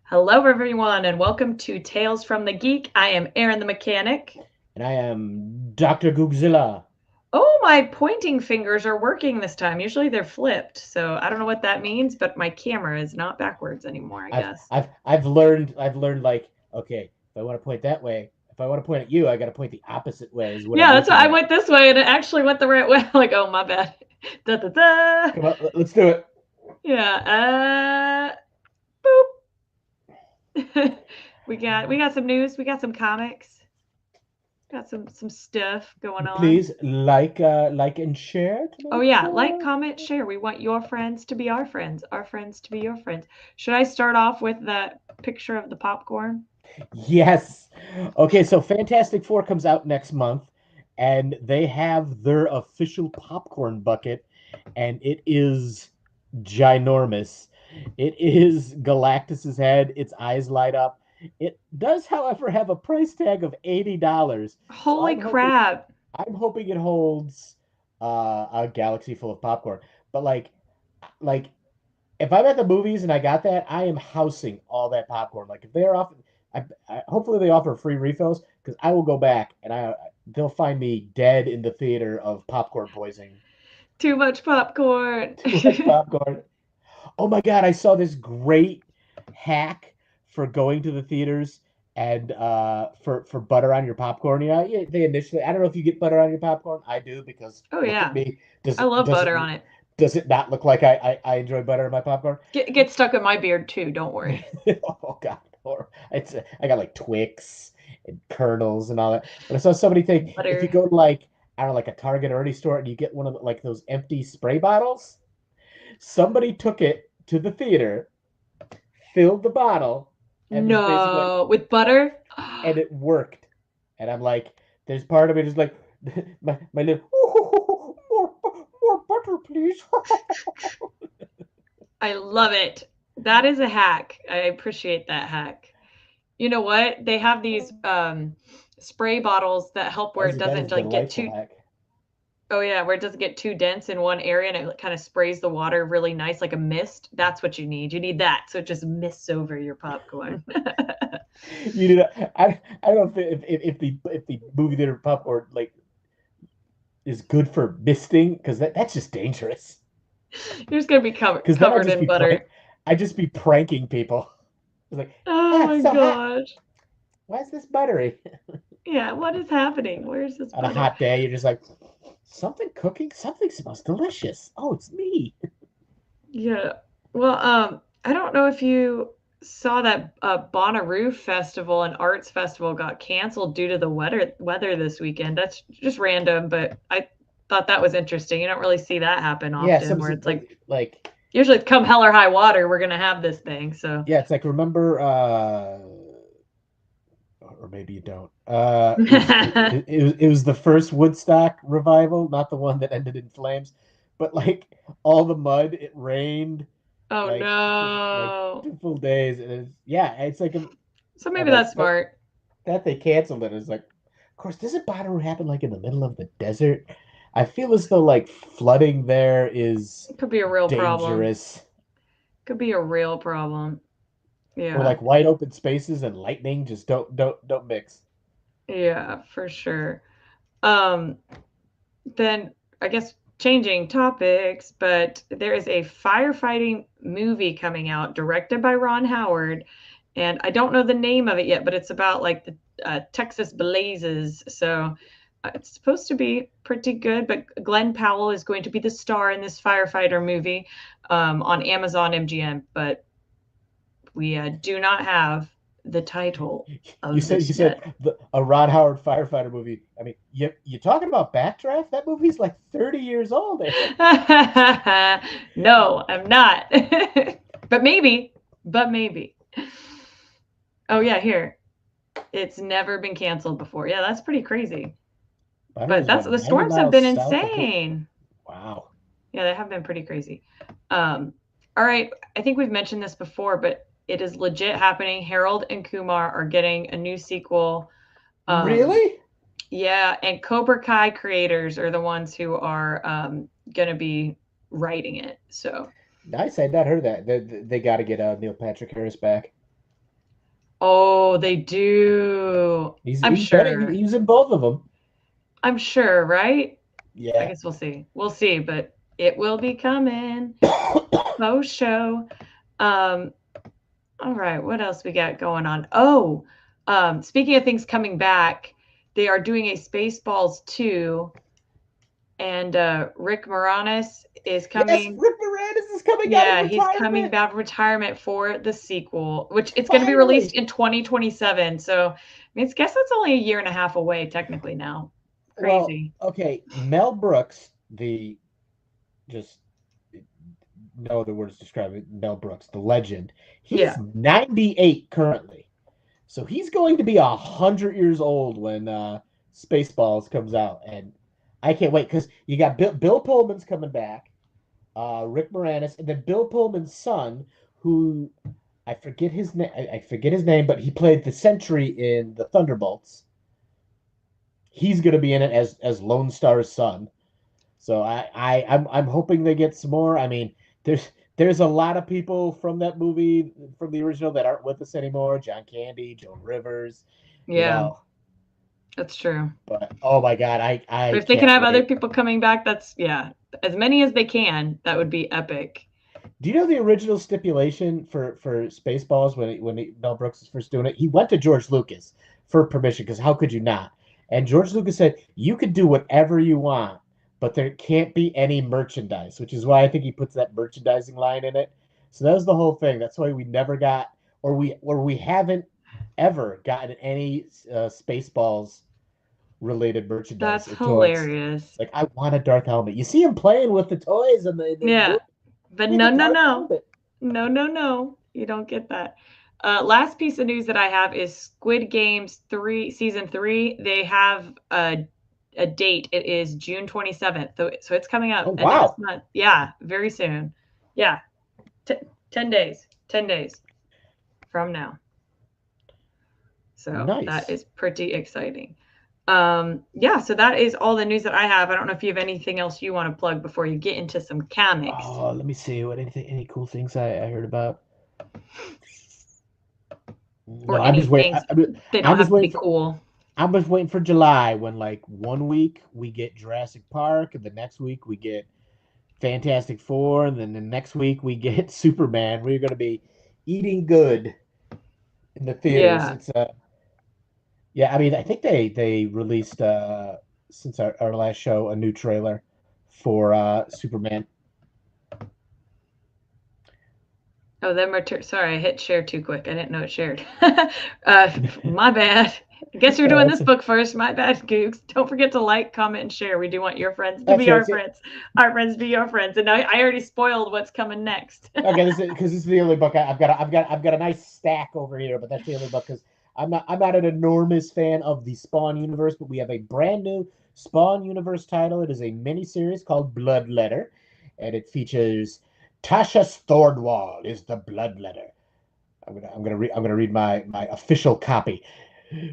Hello, everyone, and welcome to Tales from the Geek. I am Aaron the Mechanic. And I am Dr. Googzilla. Oh, my pointing fingers are working this time. Usually they're flipped, so I don't know what that means, but my camera is not backwards anymore, I I've guess. I've I've learned like, okay, if I want to point that way, if I want to point at you, I gotta point the opposite way is what I'm Yeah, that's why looking I at. went this way and it actually went the right way. Like, oh, my bad. Da da da. Come on, let's do it. Yeah. Boop. we got some news. We got some comics. Got some stuff going on. Please like and share to Oh make yeah, like, comment, sure. share. We want your friends to be our friends to be your friends. Should I start off with that picture of the popcorn? Yes. Okay, so Fantastic Four comes out next month, and they have their official popcorn bucket, and it is ginormous. It is Galactus's head. Its eyes light up. It does, however, have a price tag of $80. So Holy crap. I'm hoping it holds a galaxy full of popcorn. But like if I'm at the movies and I got that, I am housing all that popcorn. Like if they're off, hopefully they offer free refills because I will go back and they'll find me dead in the theater of popcorn poisoning. Too much popcorn. Too much popcorn. Oh my God, I saw this great hack for going to the theaters and for butter on your popcorn. They initially, I don't know if you get butter on your popcorn. I do because Oh look at yeah. me. Does I it love does it butter on it. does it not look like I enjoy butter on my popcorn? Get stuck in my beard too, don't worry. Oh God, or I got like Twix and kernels and all that. But I saw somebody think if you Butter. go to like I don't know, like a Target or any store and you get one of like those empty spray bottles, somebody took it to the theater, filled the bottle, and was basically like, No, with butter? and it worked. And I'm like, there's part of it is like my little more butter, please. I love it. That is a hack. I appreciate that hack. You know what? They have these spray bottles that help where it That doesn't is a like get delightful too. hack. Oh yeah, where it doesn't get too dense in one area and it kind of sprays the water really nice like a mist. That's what you need. You need that so it just mists over your popcorn. You know, I don't think if the movie theater popcorn like is good for misting because that's just dangerous. You're just gonna be Because then covered in butter. I just be pranking people. It's like, Oh ah, my it's so hot. gosh. Why is this buttery? Yeah, what is happening? Where's this On a butter? hot day, you're just like, something cooking, something smells delicious. Oh, it's me. Yeah. Well, I don't know if you saw that Bonnaroo Festival and Arts Festival got canceled due to the weather this weekend. That's just random, but I thought that was interesting. You don't really see that happen Yeah, often, some where it's like usually it's come hell or high water, we're gonna have this thing. So yeah, it's like remember or maybe you don't. It was the first Woodstock revival, not the one that ended in flames, but like all the mud, it rained oh for like no. 2 full days, and it's like So I'm maybe like that's smart. that they canceled it. It's like, of course, doesn't Bonnaroo happen like in the middle of the desert? I feel as though like flooding there is It could be a real problem. dangerous, Could be a real problem. or Yeah. like wide open spaces and lightning just don't mix. Yeah, for sure. Um, then I guess changing topics, but there is a firefighting movie coming out directed by Ron Howard, and I don't know the name of it yet, but it's about like the Texas blazes. So it's supposed to be pretty good, but Glenn Powell is going to be the star in this firefighter movie on Amazon MGM, but we do not have the title You of said this you said yet. a Ron Howard firefighter movie. I mean, you talking about Backdraft? That movie's like 30 years old, Aaron. No, I'm not. But maybe, but maybe. Oh yeah, here. It's never been canceled before. Yeah, that's pretty crazy. But Bonnaroo's that's what, the 90 storms have miles been south of here? insane. Wow. Yeah, they have been pretty crazy. Um, all right, I think we've mentioned this before, but it is legit happening. Harold and Kumar are getting a new sequel. Um, Really? yeah, and Cobra Kai creators are the ones who are going to be writing it. So Nice. I had not heard that. They got to get Neil Patrick Harris back. Oh, they do. I'm He's been sure. he's in both of them. I'm sure, right? I Yeah. guess we'll see. We'll see, but it will be coming. Faux show. Um, all right, what else we got going on? Oh, speaking of things coming back, they are doing a Spaceballs 2, and Rick Moranis is Yes, coming. Rick Moranis is coming out of Yeah, he's coming retirement. back from retirement for the sequel, which it's going to be released Finally. in 2027. So, I mean, I guess that's only a year and a half away, technically now. Well, Crazy. okay, Mel Brooks, the just no other words to describe it. Mel Brooks, the legend. He's Yeah. 98 currently, so he's going to be 100 years old when Spaceballs comes out, and I can't wait because you got Bill Pullman's coming back, Rick Moranis, and then Bill Pullman's son, who I forget his name. I forget his name, but he played the Sentry in the Thunderbolts. He's going to be in it as Lone Star's son. So I'm hoping they get some more. I mean, there's a lot of people from that movie from the original that aren't with us anymore. John Candy, Joan Rivers, you Yeah, know. that's true. But oh my God, But I if they can can't have other wait. people coming back, that's, yeah, as many as they can, that would be epic. Do you know the original stipulation for Spaceballs Mel Brooks was first doing it? He went to George Lucas for permission because how could you not? And George Lucas said you could do whatever you want, but there can't be any merchandise, which is why I think he puts that merchandising line in it. So that was the whole thing. That's why we never got, or we haven't ever gotten any Spaceballs related merchandise That's or toys. hilarious. Like I want a Darth helmet. You see him playing with the toys in the Yeah. movie. But Give me no, the no, Darth no. helmet. No, no, no. You don't get that. Last piece of news that I have is Squid Games 3 season 3. They have a date. It is June 27th. So it's coming Oh up end of this wow, month. Yeah, very soon. Yeah. T- 10 days. 10 days from now. So that nice. is pretty exciting. Yeah, so that is all the news that I have. I don't know if you have anything else you want to plug before you get into some comics Oh, let me see what any cool things I heard about. No, or I'm just waiting. anything. They don't I'm just have to waiting be for cool. I'm just waiting for July when like one week we get Jurassic Park and the next week we get Fantastic Four and then the next week we get Superman. We're going to be eating good in the theaters. Yeah. It's yeah, I mean I think they released since our last show a new trailer for Superman. Oh, them return. Sorry, I hit share too quick. I didn't know it shared. My bad. I guess you're doing That's this book first. My bad, Googs. Don't forget to like, comment, and share. We do want your friends to that's be right. our friends to be your friends. And I already spoiled what's coming next. Okay, this is because this is the only book I've got a nice stack over here, but that's the only book because I'm not an enormous fan of the Spawn universe, but we have a brand new Spawn universe title. It is a mini series called Bloodletter, and it features Tasha Thornwall is the Bloodletter. I'm gonna read my official copy.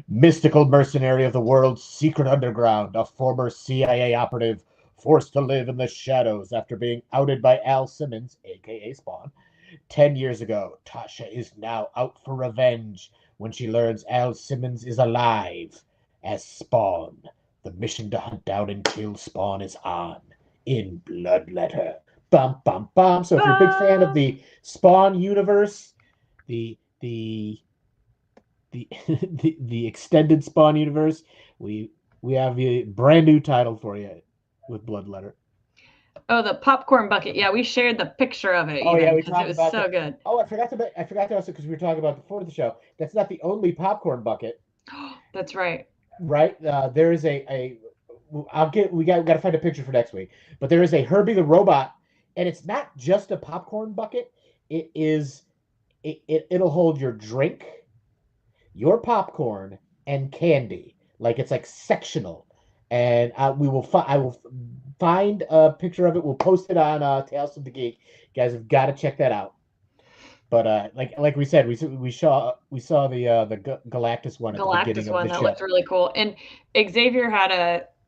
Mystical mercenary of the world's secret underground, a former CIA operative forced to live in the shadows after being outed by Al Simmons, aka Spawn. 10 years ago, Tasha is now out for revenge when she learns Al Simmons is alive as Spawn. The mission to hunt down and kill Spawn is on in Bloodletter. Bum bum bum. So if you're a big fan of the Spawn universe, the the extended Spawn universe, we we have a brand new title for you with Bloodletter. Oh, the popcorn bucket. Yeah, we shared the picture of it Oh yeah, even we because it talked was about so that. good. Oh, I forgot to also because we were talking about before the show. That's not the only popcorn bucket, That's right. right? There is a I'll get we got to find a picture for next week. But there is a Herbie the robot, and it's not just a popcorn bucket. It is it'll hold your drink, your popcorn, and candy. Like it's like sectional. And I will find a picture of it. We'll post it on Tales of the Geek. You guys have got to check that out. But like we said, we saw the Galactus one at the beginning Galactus of one the that looked show. really cool. And Xavier had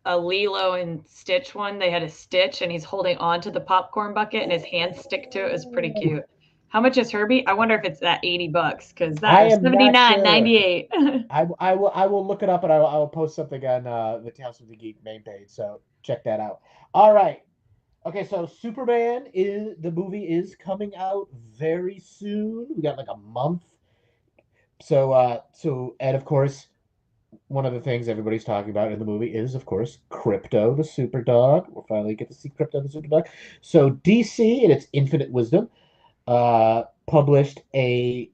a Lilo and Stitch one. They had a Stitch, and he's holding on to the popcorn bucket, and his hands stick to it. It was pretty Ooh, cute. How much is Herbie? I wonder if it's that $80 because that I or am not sure. 79.98. I will look it up and I will post something on the Tales of the Geek main page. So check that out. All right. Okay, so Superman is the movie is coming out very soon. We got like a month. So and of course, one of the things everybody's talking about in the movie is, of course, Crypto the Super Dog. We'll finally get to see Crypto the Super Dog. So DC, in its infinite wisdom, published a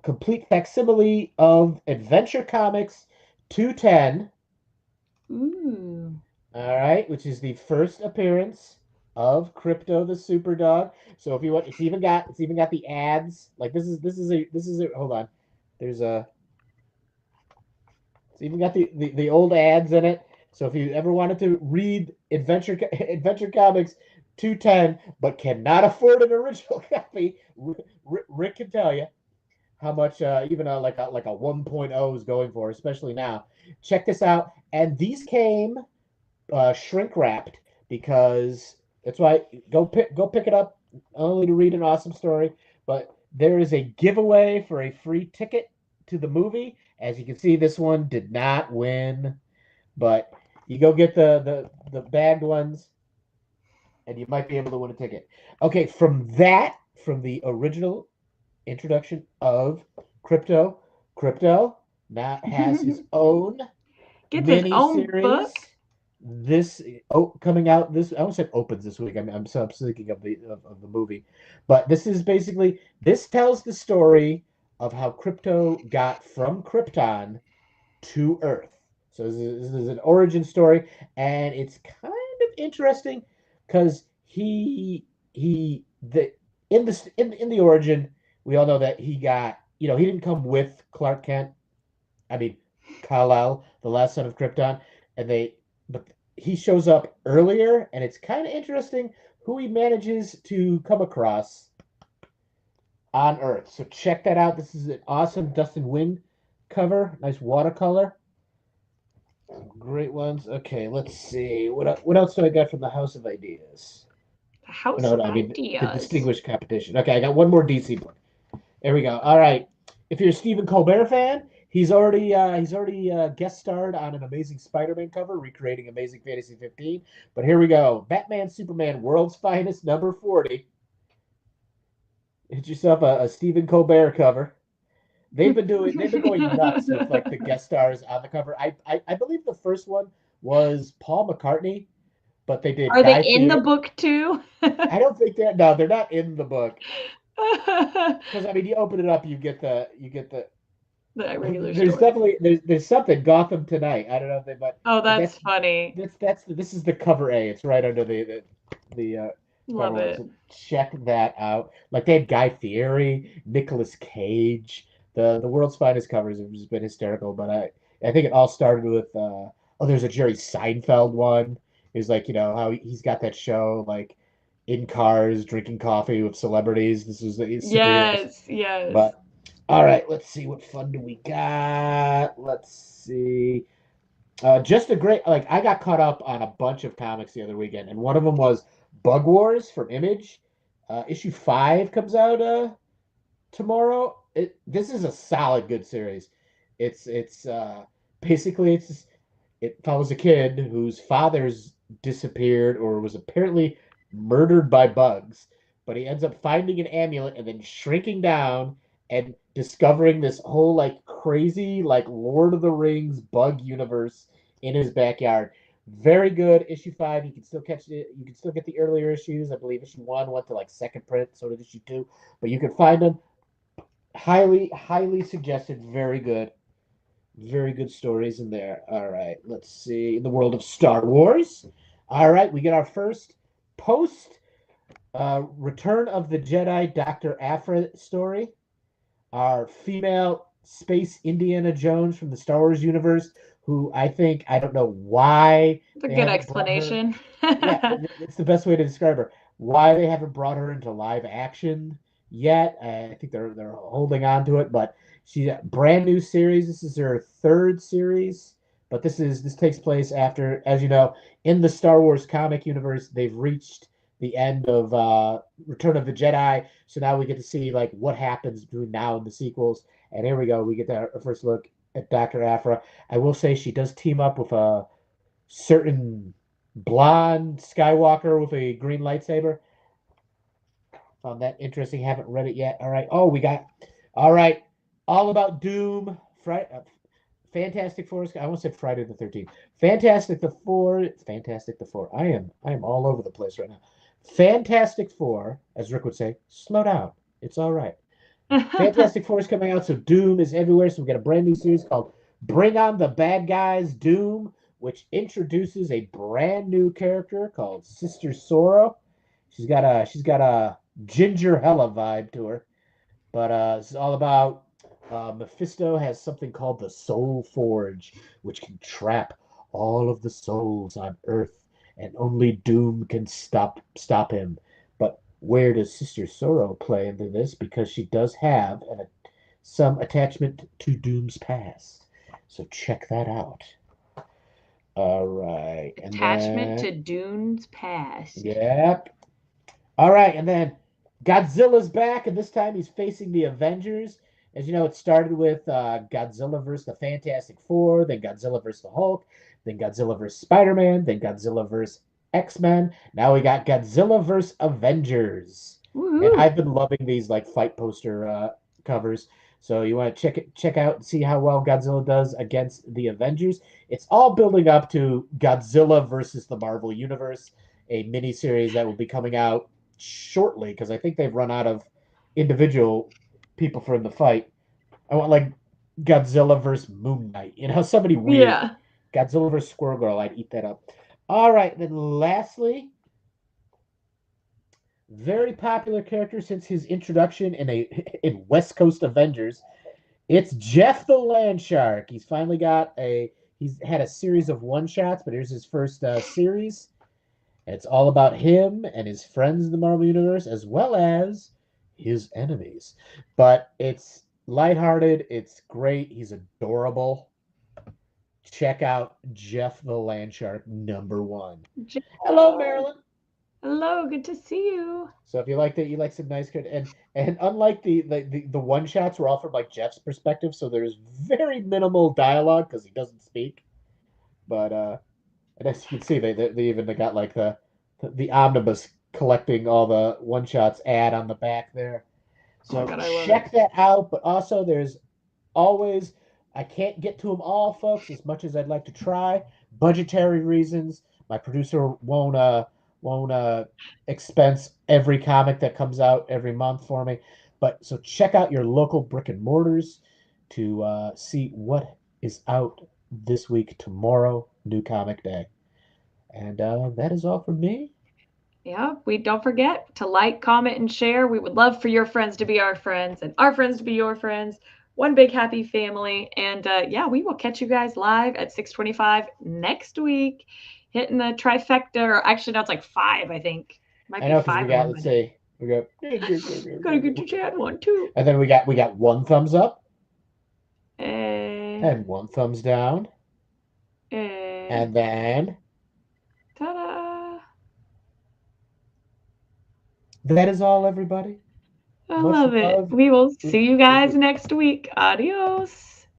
complete facsimile of Adventure Comics 210. Ooh. All right, which is the first appearance of Crypto the Superdog. So if you want, it's even got the ads. Like this is a hold on. There's a it's even got the old ads in it. So if you ever wanted to read Adventure Comics 210 but cannot afford an original copy, Rick can tell you how much even like a 1.0 is going for, especially now. Check this out. And these came shrink wrapped because that's why go pick it up only to read an awesome story. But there is a giveaway for a free ticket to the movie. As you can see, this one did not win, but you go get the bagged ones, and you might be able to win a ticket. Okay, from the original introduction of Crypto now has his own Gets his mini own series. book. This coming out this I almost said opens this week. I'm so thinking of the movie, but this tells the story of how Crypto got from Krypton to Earth. So this is an origin story, and it's kind of interesting because he the in the origin we all know that he got he didn't come with Clark Kent. I mean, Kal-El, the last son of Krypton, and but he shows up earlier, and it's kind of interesting who he manages to come across on Earth. So check that out. This is an awesome Dustin Wing cover, nice watercolor, great ones. Okay, let's see what else do I got from the House of Ideas? The House No, of no, I mean the Ideas. Distinguished Competition. Okay, I got one more DC book. There we go. All right. If you're a Stephen Colbert fan, he's already guest starred on an Amazing Spider-Man cover, recreating Amazing Fantasy 15. But here we go. Batman Superman World's Finest number 40. Hit yourself a Stephen Colbert cover. They've been going nuts with like the guest stars on the cover. I believe the first one was Paul McCartney, but they did Are they Guy in the Fieri. book too? I don't think they're not in the book. Because I mean, you open it up, you get the The regular there's story. definitely there's something Gotham Tonight. I don't know if they Oh, but that's funny. this is the cover A. It's right under the cover Love one. it. So check that out. Like they had Guy Fieri, Nicolas Cage. The world's finest covers have just been hysterical. But I think it all started with there's a Jerry Seinfeld one. Is like how he's got that show like in cars drinking coffee with celebrities. This was superheroes, Yes, yes. but all right, let's see what fun do we got. Let's see. Just a great I got caught up on a bunch of comics the other weekend, and one of them was Bug Wars from Image. Issue 5 comes out tomorrow. This is a solid good series. It's basically it follows a kid whose father's disappeared or was apparently murdered by bugs, but he ends up finding an amulet and then shrinking down and discovering this whole like crazy like Lord of the Rings bug universe in his backyard. Very good. Issue 5, you can still catch it. You can still get the earlier issues. I believe issue 1 went to like second print, so did issue 2, but you can find them. Highly suggested. Very good stories in there. All right, let's see. In the world of Star Wars, all right, we get our first post Return of the Jedi Dr. Aphra story. Our female space Indiana Jones from the Star Wars universe, who I don't know why It's a they good haven't brought her. explanation. Yeah, it's the best way to describe her. Why they haven't brought her into live action yet? I think they're holding on to it, but she's a brand new series. This is her third series, but this takes place after, as you know, in the Star Wars comic universe, they've reached the end of Return of the Jedi. So now we get to see like what happens between now and the sequels. And here we go. We get our first look at Dr. Aphra. I will say she does team up with a certain blonde Skywalker with a green lightsaber. Found that interesting. Haven't read it yet. All right. Oh, we got. All right. All about Doom. Fantastic Four. I almost said Friday the 13th. Fantastic the Four. Fantastic the Four. I am all over the place right now. Fantastic Four, as Rick would say, slow down. It's all right. Fantastic Four is coming out, so Doom is everywhere. So we got a brand new series called Bring On the Bad Guys Doom, which introduces a brand new character called Sister Sorrow. She's got a ginger hella vibe to her. But this is all about Mephisto has something called the Soul Forge, which can trap all of the souls on Earth, and only Doom can stop him. But where does Sister Sorrow play into this? Because she does have some attachment to Doom's past. So check that out. All right, and Attachment then to Dune's past. yep. All right, and then Godzilla's back, and this time he's facing the Avengers. As you know, it started with Godzilla versus the Fantastic Four, then Godzilla versus the Hulk, then Godzilla versus Spider-Man, then Godzilla versus X-Men. Now we got Godzilla versus Avengers, and Woohoo! I've been loving these like fight poster covers. So you want to check out and see how well Godzilla does against the Avengers. It's all building up to Godzilla versus the Marvel Universe, a miniseries that will be coming out shortly because I think they've run out of individual people for the fight. I want like Godzilla versus Moon Knight, somebody weird. Yeah. Godzilla versus Squirrel Girl, I'd eat that up. All right, then lastly, very popular character since his introduction in West Coast Avengers. It's Jeff the Land Shark. He's had a series of one shots, but here's his first series. It's all about him and his friends in the Marvel Universe, as well as his enemies. But it's lighthearted. It's great. He's adorable. Check out Jeff the Landshark #1. Jeff. Hello, Marilyn. Hello, good to see you. So if you like that, you like some nice good and unlike the one shots were all from like Jeff's perspective, so there's very minimal dialogue because he doesn't speak. But and as you can see, they even got like the omnibus collecting all the one shots ad on the back there. Oh my So god, I love it. check that out. But also, there's always I can't get to them all, folks, as much as I'd like to try. Budgetary reasons. My producer won't expense every comic that comes out every month for me. But so check out your local brick and mortars to see what is out this week, tomorrow, New Comic Day. And that is all from me. Yeah, we don't forget to like, comment, and share. We would love for your friends to be our friends and our friends to be your friends. One big happy family. And yeah, we will catch you guys live at 6:25 next week, hitting the trifecta. Or actually, now it's like five, I think. Might I be know because five we in got one let's minute. see, we got Gotta get your chat one too. and then we got one thumbs up Eh, and one thumbs down, eh, and then ta-da! that is all, everybody. I Much love it. love. We will see you guys next week. Adios.